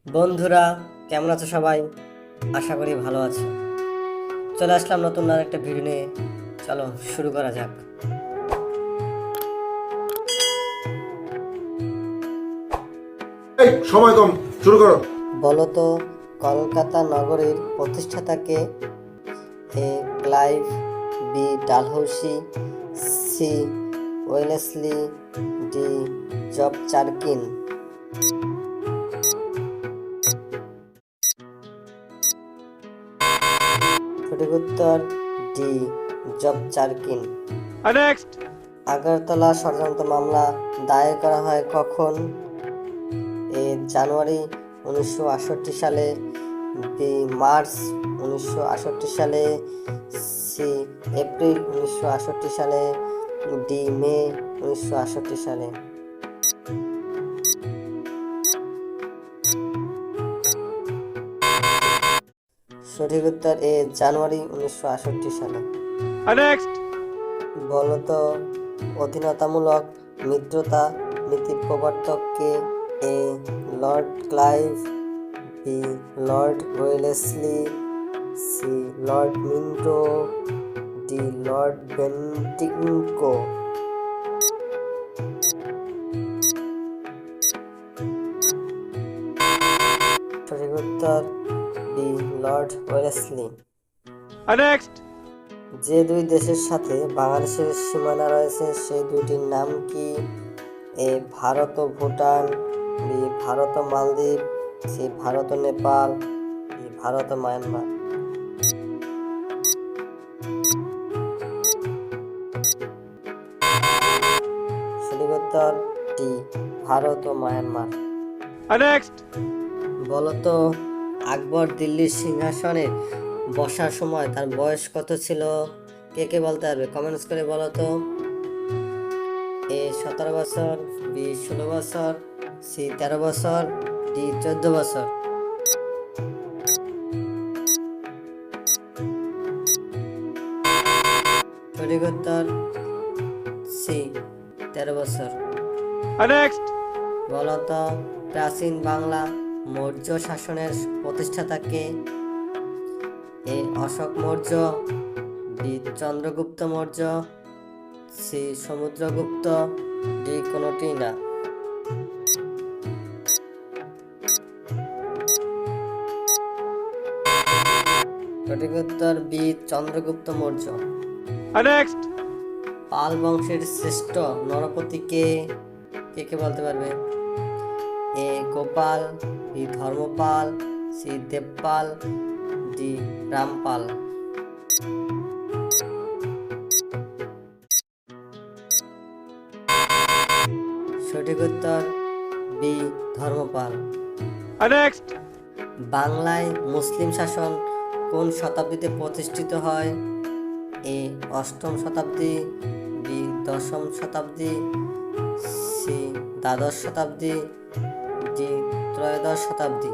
বন্ধুরা, কেমন আছো সবাই? আশা করি ভালো আছো। চলে আসলাম নতুন আর একটা ভিডিও নিয়ে। চলো শুরু করা যাক। এই সময় কম, শুরু করো। বলো তো, কলকাতা নগরীর প্রতিষ্ঠাতা কে? A Clive, B Dalhousie, C Wellesley, D Job Charnock. সঠিক উত্তর D Job Charnock. Next. Agartala ষড়যন্ত্র মামলা দায়ের করা হয় কখন? এ জানুয়ারি 1968 সালে, বি মার্চ 1968 সালে, সি এপ্রিল 1968 সালে, ডি মে 1968 সালে। সঠিক উত্তর এ জানুয়ারি 1968 সালে। Next. বলো তো, অধীনতামূলক মিত্রতা নীতির প্রবর্তক কে? A lord Clive, B lord Wellesley, C lord Minto, D lord Bentinck. সঠিক উত্তর বি লর্ড ওয়েলেসলি। Next. যে দুই দেশের সাথে বাংলাদেশের সীমানা রয়েছে সেই দুইটির নাম কি? এ ভারত ও ভুটান, বি ভারত ও মালদ্বীপ, সি ভারত ও নেপাল, ডি ভারত ও মায়ানমার। সঠিক উত্তর ডি ভারত ও মায়ানমার। Next. বলতো, আকবর দিল্লির সিংহাসনে বসার সময় তার বয়স কত ছিল? কে কে বলতে পারবে? কমেন্টস করে বলো তো। এ 17 বছর, বি 16 বছর, সি 13 বছর, ডি 14 বছর। সঠিক উত্তর সি 13 বছর। Next. বলতো, প্রাচীন বাংলা মৌর্য শাসনের প্রতিষ্ঠাতা কে? A Ashok Maurya, B Chandragupta Maurya, C Samudragupta, D কোনোটি না। সঠিক উত্তর বি চন্দ্রগুপ্ত মৌর্য। Next. পাল বংশের শ্রেষ্ঠ নরপতি কে? কে কে বলতে পারবে? A Gopal, B Dharmapal, C Devapal, D Rampal. সঠিক উত্তর বি ধর্মপাল। Next. বাংলায় মুসলিম শাসন কোন শতাব্দীতে প্রতিষ্ঠিত হয়? এ অষ্টম শতাব্দী, বি দশম শতাব্দী, সি দ্বাদশ শতাব্দী, ডি ত্রয়োদশ শতাব্দী।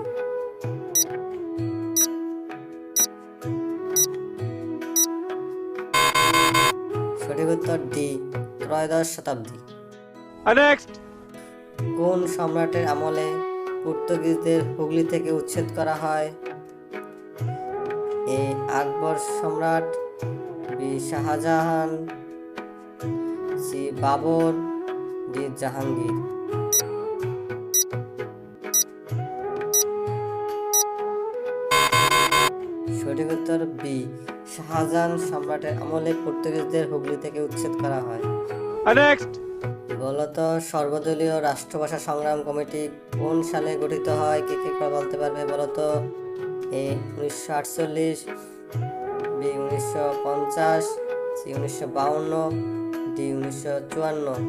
সঠিক উত্তর ডি ত্রয়োদশ শতাব্দী। Next. কোন সম্রাটের আমলে পর্তুগিজদের হুগলি থেকে উচ্ছেদ করা হয়? এ আকবর সম্রাট, B Shahjahan, C Babur, D Jahangir. সঠিক উত্তর বি শাহজাহান সম্রাটের আমলে পর্তুগিজদের হুগলি থেকে উচ্ছেদ করা হয়। Next. বলতো, সর্বদলীয় রাষ্ট্রভাষা সংগ্রাম কমিটি কোন সালে গঠিত হয়? কে কে বলতে পারবে বলতো? এ 1948, বি 1950, সি 1952, ডি 1954।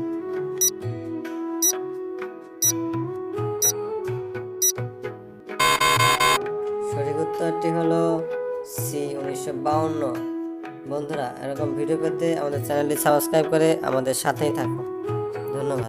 সঠিক উত্তরটি হলো সি 1952। বন্ধুরা, এরকম ভিডিও পেতে আমাদের চ্যানেলটি সাবস্ক্রাইব করে আমাদের সাথেই থাকো। ধন্যবাদ।